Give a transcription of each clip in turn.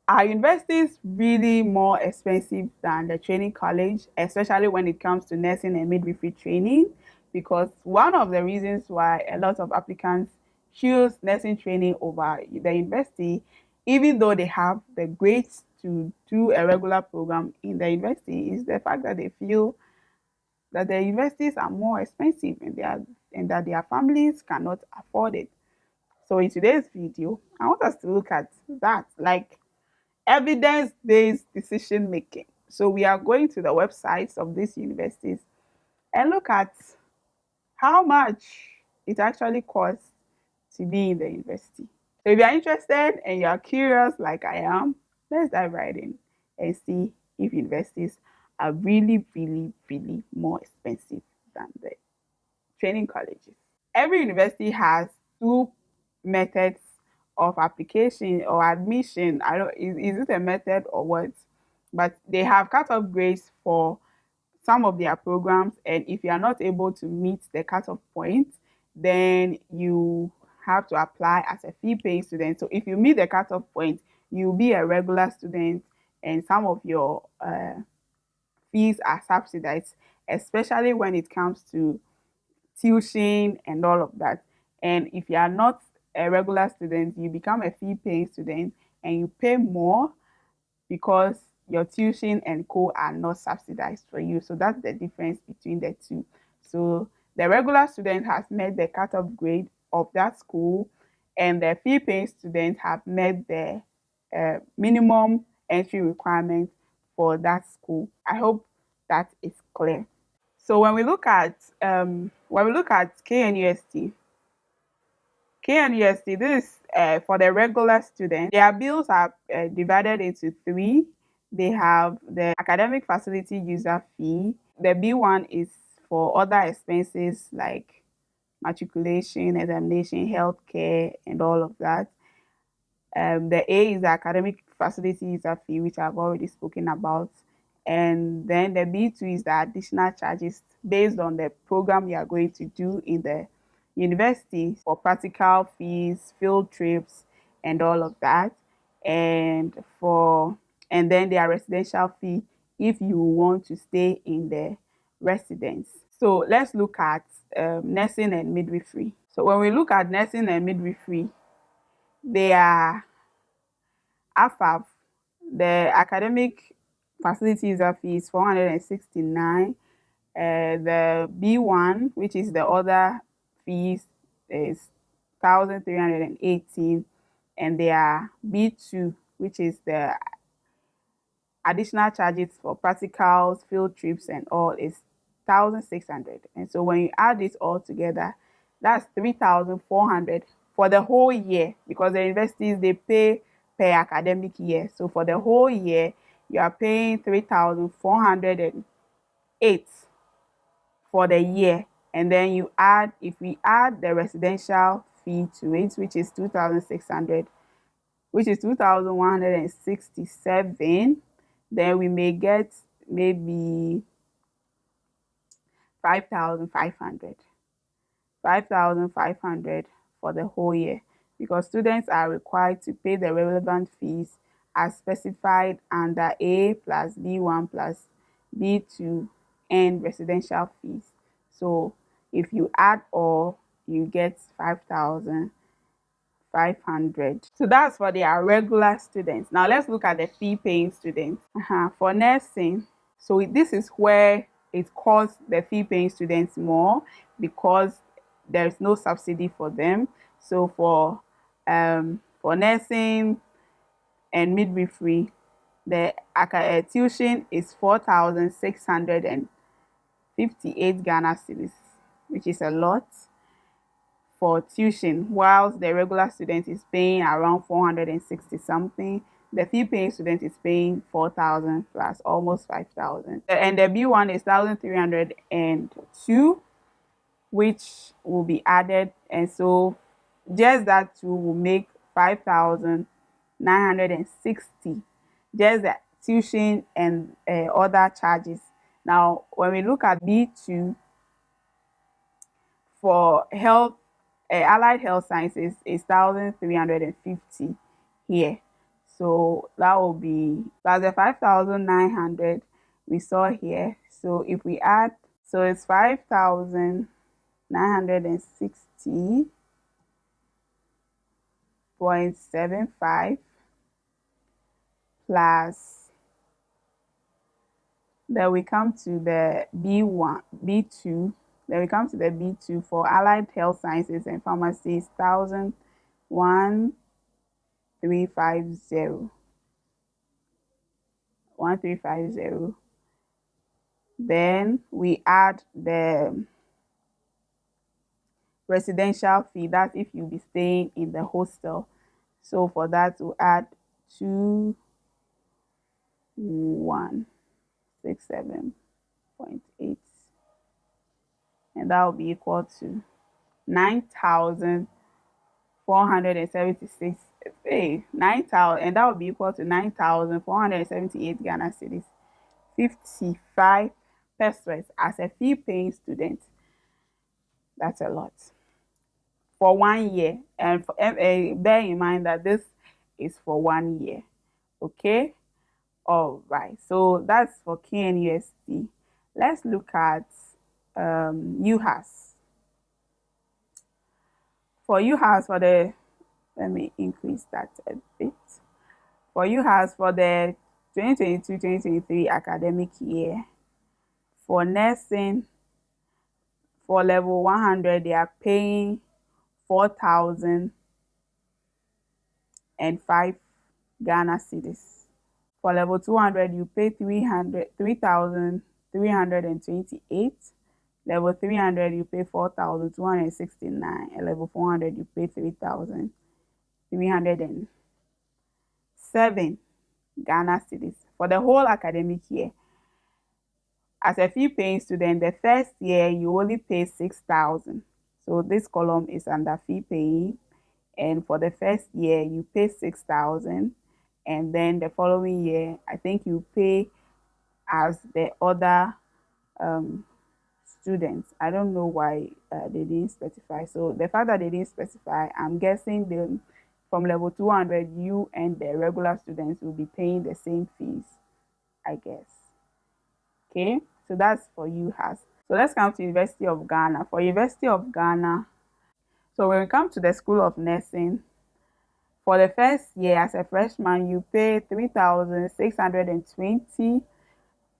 Are universities really more expensive than the training college, especially when it comes to nursing and midwifery training? Because one of the reasons why a lot of applicants choose nursing training over the university, even though they have the grades to do a regular program in the university, is the fact that they feel that the universities are more expensive and that their families cannot afford it. So in today's video, I want us to look at that, like evidence-based decision making. So we are going to the websites of these universities and look at how much it actually costs to be in the university. So if you are interested and you are curious like I am, let's dive right in and see if universities are really, really, really more expensive than the training colleges. Every university has two methods of application or admission. I don't is it a method or what? But they have cut-off grades for some of their programs, and if you are not able to meet the cut-off point, then you have to apply as a fee-paying student. So if you meet the cut-off point, you'll be a regular student, and some of your fees are subsidized, especially when it comes to tuition and all of that. And if you are not a regular student, you become a fee paying student and you pay more because your tuition and co are not subsidized for you. So that's the difference between the two. So the regular student has met the cutoff grade of that school, and the fee paying students have met the minimum entry requirement for that school. I hope that is clear. So when we look at KNUST, this is for the regular students. Their bills are divided into three. They have the academic facility user fee. The B1 is for other expenses like matriculation, examination, healthcare, and all of that. The A is the academic facility user fee, which I've already spoken about. And then the B2 is the additional charges based on the program you are going to do in the university for practical fees, field trips, and all of that. And for and then their residential fee if you want to stay in the residence. So let's look at nursing and midwifery. So when we look at nursing and midwifery, they are AFAF, the academic facility user fee is 469. The B1, which is the other fees, is 1,318. And their B2, which is the additional charges for practicals, field trips, and all, is 1,600. And so when you add it all together, that's 3,400 for the whole year, because the universities they pay per academic year. So for the whole year, you are paying 3,408 for the year. And then you add, if we add the residential fee to it, which is 2,600, which is 2,167, then we may get maybe 5,500. 5,500 for the whole year, because students are required to pay the relevant fees as specified under A plus B1 plus B2 and residential fees. So if you add all, you get 5,500. So that's for their regular students. Now let's look at the fee paying students. For nursing, so this is where it costs the fee paying students more because there's no subsidy for them. So for nursing and midwifery, the tuition is 4,658 Ghana cedis, which is a lot for tuition, whilst the regular student is paying around 460 something. The fee paying student is paying 4,000 plus almost 5,000. And the B1 is 1,302, which will be added. And so just that two will make 5,960. Just the tuition and other charges. Now, when we look at B2, for allied health sciences is 1,350 here. So that will be plus the 5,900 we saw here. So if we add, so it's 5,960.75 plus, then we come to the B1, B2, then we come to the B2 for allied health sciences and pharmacies, 1,350, 1,350. Then we add the residential fee. That's if you be staying in the hostel. So for that, we add 2,167.8, and that will be equal to 9,476. Hey, 9,000, and that will be equal to 9,478 Ghana cedis, 55 pesos as a fee-paying student. That's a lot for 1 year, and bear in mind that this is for 1 year. Okay. All right, so that's for KNUST. Let's look at Uhas. For Uhas, for the, let me increase that a bit. For Uhas, for the 2022-2023 academic year, for nursing, for level 100, they are paying 4,005 Ghana cedis. For level 200, you pay 3,328. Level 300, you pay 4,269. And level 400, you pay 3,307 Ghana cedis for the whole academic year. As a fee paying student, the first year you only pay 6,000. So this column is under fee paying. And for the first year, you pay 6,000. And then the following year, I think you pay as the other students. I don't know why they didn't specify. So the fact that they didn't specify, I'm guessing them from level 200, you and the regular students will be paying the same fees, I guess. Okay, so that's for Uhas. So let's come to University of Ghana. For University of Ghana, so when we come to the School of Nursing, for the first year as a freshman, you pay 3,620,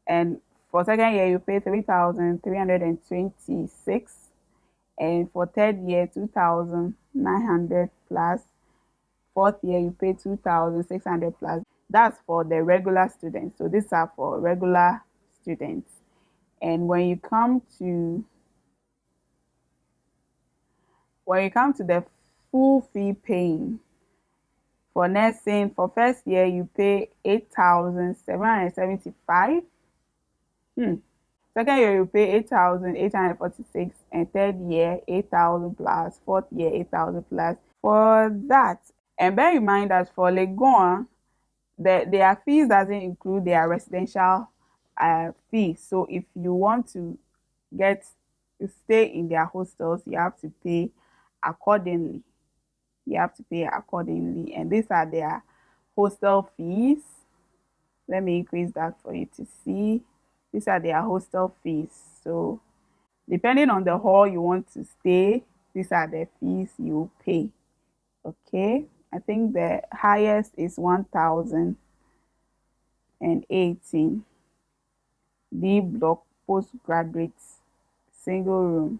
and for second year, you pay 3,326, and for third year, 2,900 plus. Fourth year, you pay 2,600 plus. That's for the regular students. So these are for regular students. And when you come to the full fee paying for nursing, for first year you pay 8,775. Second year you pay 8,846, and third year 8,000 plus, fourth year 8,000 plus for that. And bear in mind that for Legon, their fees doesn't include their residential fees. So if you want to stay in their hostels, you have to pay accordingly. You have to pay accordingly, and these are their hostel fees. Let me increase that for you to see. These are their hostel fees. So depending on the hall you want to stay, these are the fees you pay. Okay, I think the highest is 1,018. D block postgraduate single room.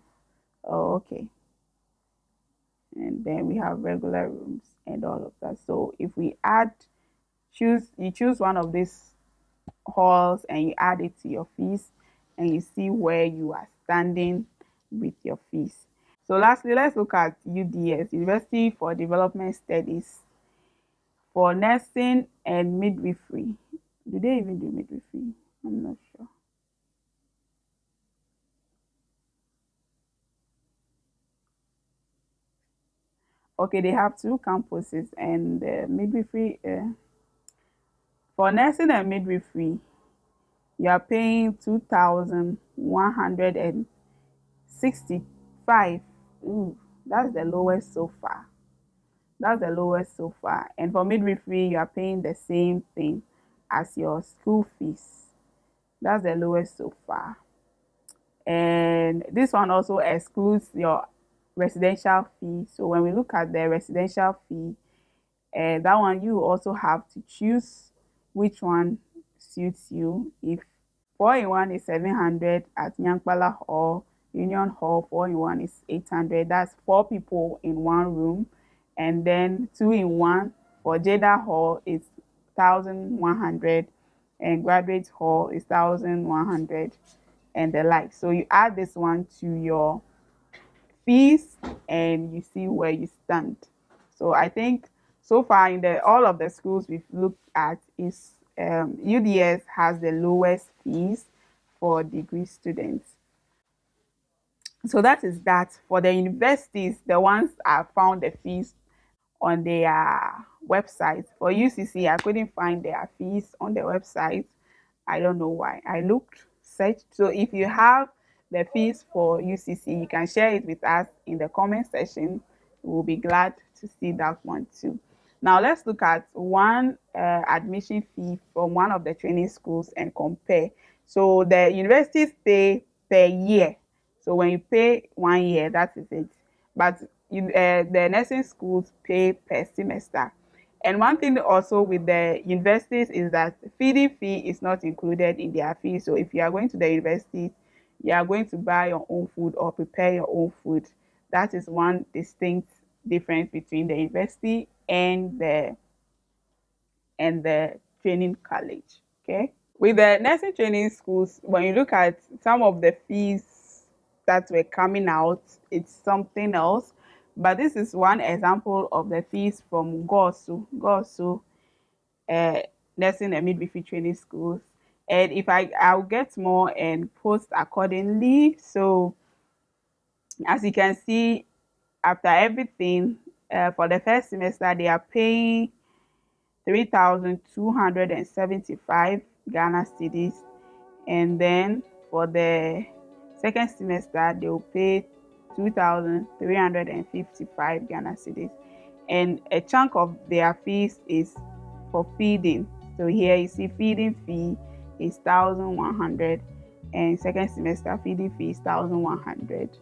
Oh, okay. And then we have regular rooms and all of that. So if we you choose one of these halls and you add it to your fees, and you see where you are standing with your fees. So lastly, let's look at UDS, University for Development Studies. For nursing and midwifery. Do they even do midwifery? I'm not sure. Okay, they have two campuses, and midwifery, for nursing and midwifery, you are paying 2,165. Ooh, that's the lowest so far. That's the lowest so far. And for midwifery, you are paying the same thing as your school fees. That's the lowest so far. And this one also excludes your residential fee. So when we look at the residential fee, that one you also have to choose which one suits you. If 4-in-1 is 700 at Nyankpala Hall, Union Hall, 4-in-1 is 800. That's four people in one room. And then 2-in-1 for Jada Hall is 1,100 and Graduate Hall is 1,100 and the like. So you add this one to your fees and you see where you stand. So I think so far in the all of the schools we've looked at is UDS has the lowest fees for degree students. So that is that. For the universities, the ones I found the fees on their website. For UCC, I couldn't find their fees on the website. I don't know why. I looked, searched. So if you have the fees for UCC, you can share it with us in the comment section. We'll be glad to see that one too. Now let's look at one admission fee from one of the training schools and compare. So the universities pay per year. So when you pay 1 year, that is it. But the nursing schools pay per semester. And one thing also with the universities is that feeding fee is not included in their fee. So if you are going to the university, you are going to buy your own food or prepare your own food. That is one distinct difference between the university and the training college. Okay. With the nursing training schools, when you look at some of the fees that were coming out, it's something else. But this is one example of the fees from GOSU, uh, nursing and midwifery training schools. And if I'll get more and post accordingly. So as you can see, after everything, for the first semester, they are paying 3,275 Ghana cedis, and then for the second semester they will pay 2,355 Ghana cedis, and a chunk of their fees is for feeding. So here you see feeding fee is 1,100 and second semester feeding fee is 1,100.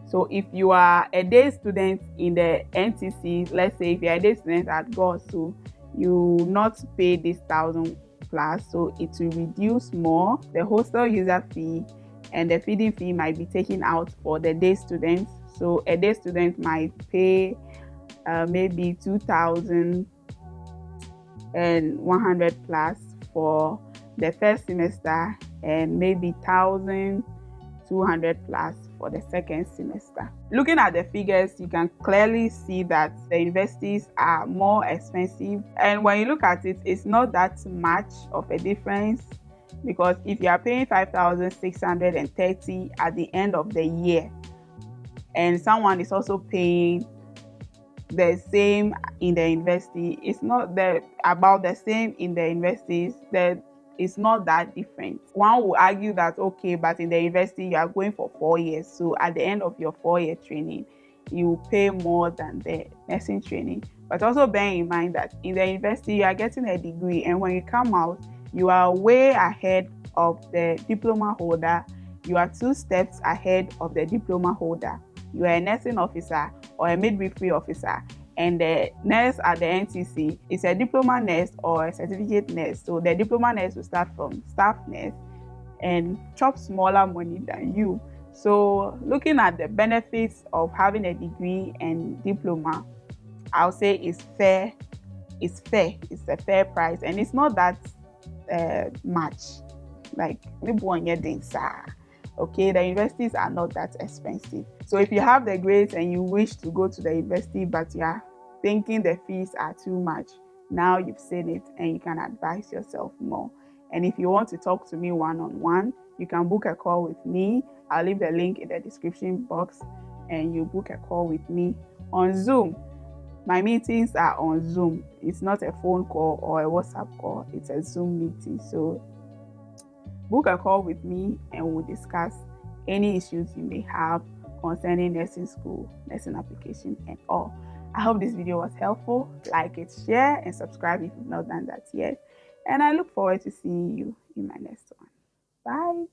So if you are a day student in the NTC, let's say if you're a day student at GOSU, you not pay this 1,000 plus, so it will reduce more. The hostel user fee and the feeding fee might be taken out for the day students. So a day student might pay maybe 2,100 plus for the first semester and maybe 1,200 plus for the second semester. Looking at the figures, you can clearly see that the universities are more expensive. And when you look at it, it's not that much of a difference, because if you are paying 5,630 at the end of the year and someone is also paying the same in the university, it's not about the same in the universities, that it's not that different. One will argue that okay, but in the university you are going for 4 years, so at the end of your 4-year training you pay more than the nursing training. But also bear in mind that in the university you are getting a degree, and when you come out you are way ahead of the diploma holder. You are 2 steps ahead of the diploma holder. You are a nursing officer or a midwifery officer, and the nurse at the NTC is a diploma nurse or a certificate nurse. So the diploma nurse will start from staff nurse and chop smaller money than you. So looking at the benefits of having a degree and diploma, I'll say it's fair. It's fair. It's a fair price, and it's not that much. Like maybe 1 year dinsa. Okay, the universities are not that expensive. So if you have the grades and you wish to go to the university, but you are thinking the fees are too much, now you've seen it and you can advise yourself more. And if you want to talk to me one-on-one, you can book a call with me. I'll leave the link in the description box, and you book a call with me on Zoom. My meetings are on Zoom. It's not a phone call or a WhatsApp call. It's a Zoom meeting. So book a call with me and we'll discuss any issues you may have concerning nursing school, nursing application, and all. I hope this video was helpful. Like it, share, and subscribe if you've not done that yet. And I look forward to seeing you in my next one. Bye.